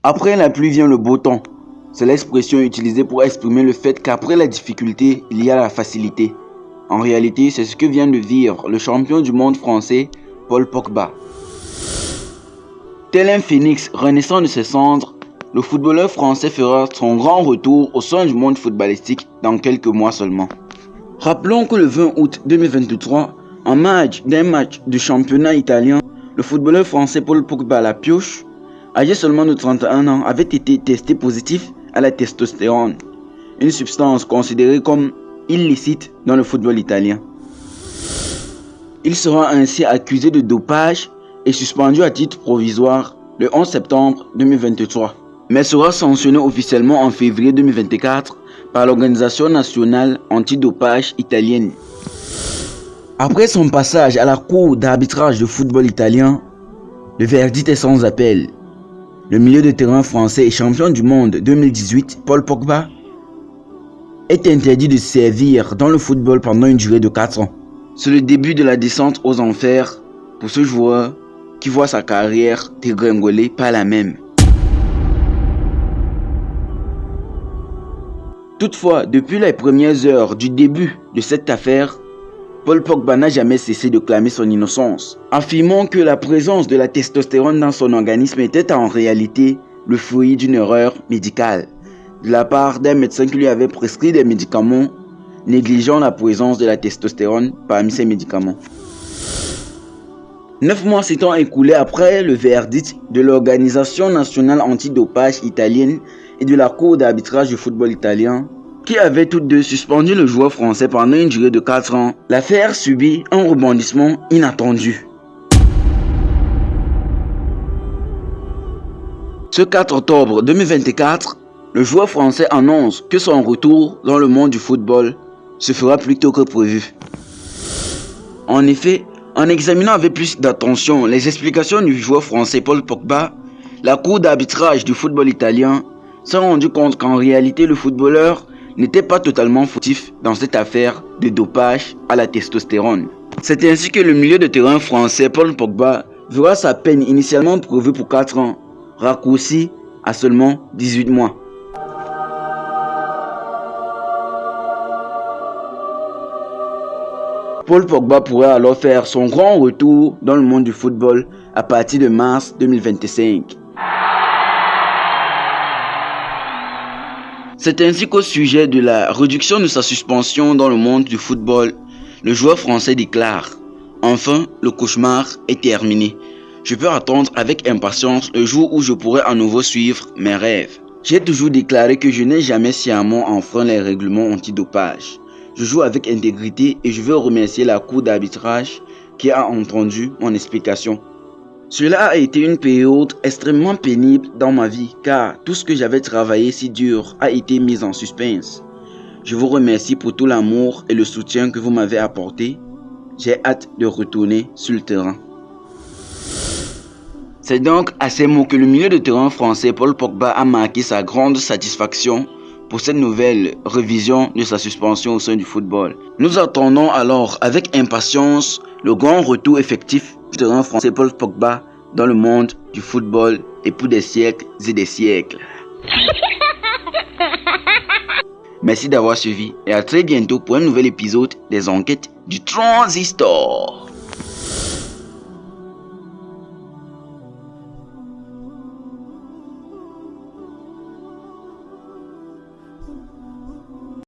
Après la pluie vient le beau temps. C'est l'expression utilisée pour exprimer le fait qu'après la difficulté, il y a la facilité. En réalité, c'est ce que vient de vivre le champion du monde français, Paul Pogba. Tel un phénix renaissant de ses cendres, le footballeur français fera son grand retour au sein du monde footballistique dans quelques mois seulement. Rappelons que le 20 août 2023, en match d'un match du championnat italien, le footballeur français Paul Pogba la pioche, âgé seulement de 31 ans, avait été testé positif à la testostérone, une substance considérée comme illicite dans le football italien. Il sera ainsi accusé de dopage et suspendu à titre provisoire le 11 septembre 2023, mais sera sanctionné officiellement en février 2024 par l'Organisation nationale antidopage italienne. Après son passage à la cour d'arbitrage de football italien, le verdict est sans appel. Le milieu de terrain français et champion du monde 2018, Paul Pogba, est interdit de servir dans le football pendant une durée de 4 ans. C'est le début de la descente aux enfers pour ce joueur qui voit sa carrière dégringoler par la même. Toutefois, depuis les premières heures du début de cette affaire, Paul Pogba n'a jamais cessé de clamer son innocence, affirmant que la présence de la testostérone dans son organisme était en réalité le fruit d'une erreur médicale, de la part d'un médecin qui lui avait prescrit des médicaments, négligeant la présence de la testostérone parmi ces médicaments. 9 mois s'étant écoulés après le verdict de l'Organisation nationale antidopage italienne et de la Cour d'arbitrage du football italien, qui avaient toutes deux suspendu le joueur français pendant une durée de 4 ans, l'affaire subit un rebondissement inattendu. Ce 4 octobre 2024, le joueur français annonce que son retour dans le monde du football se fera plus tôt que prévu. En effet, en examinant avec plus d'attention les explications du joueur français Paul Pogba, la Cour d'arbitrage du football italien s'est rendu compte qu'en réalité le footballeur n'était pas totalement fautif dans cette affaire de dopage à la testostérone. C'est ainsi que le milieu de terrain français Paul Pogba verra sa peine initialement prévue pour 4 ans, raccourcie à seulement 18 mois. Paul Pogba pourrait alors faire son grand retour dans le monde du football à partir de mars 2025. C'est ainsi qu'au sujet de la réduction de sa suspension dans le monde du football, le joueur français déclare « Enfin, le cauchemar est terminé. Je peux attendre avec impatience le jour où je pourrai à nouveau suivre mes rêves. J'ai toujours déclaré que je n'ai jamais sciemment enfreint les règlements antidopage. Je joue avec intégrité et je veux remercier la cour d'arbitrage qui a entendu mon explication. Cela a été une période extrêmement pénible dans ma vie car tout ce que j'avais travaillé si dur a été mis en suspense. Je vous remercie pour tout l'amour et le soutien que vous m'avez apporté. J'ai hâte de retourner sur le terrain. » C'est donc à ces mots que le milieu de terrain français Paul Pogba a marqué sa grande satisfaction pour cette nouvelle révision de sa suspension au sein du football. Nous attendons alors avec impatience le grand retour effectif du terrain français Paul Pogba dans le monde du football et pour des siècles et des siècles. Merci d'avoir suivi et à très bientôt pour un nouvel épisode des enquêtes du Transistor.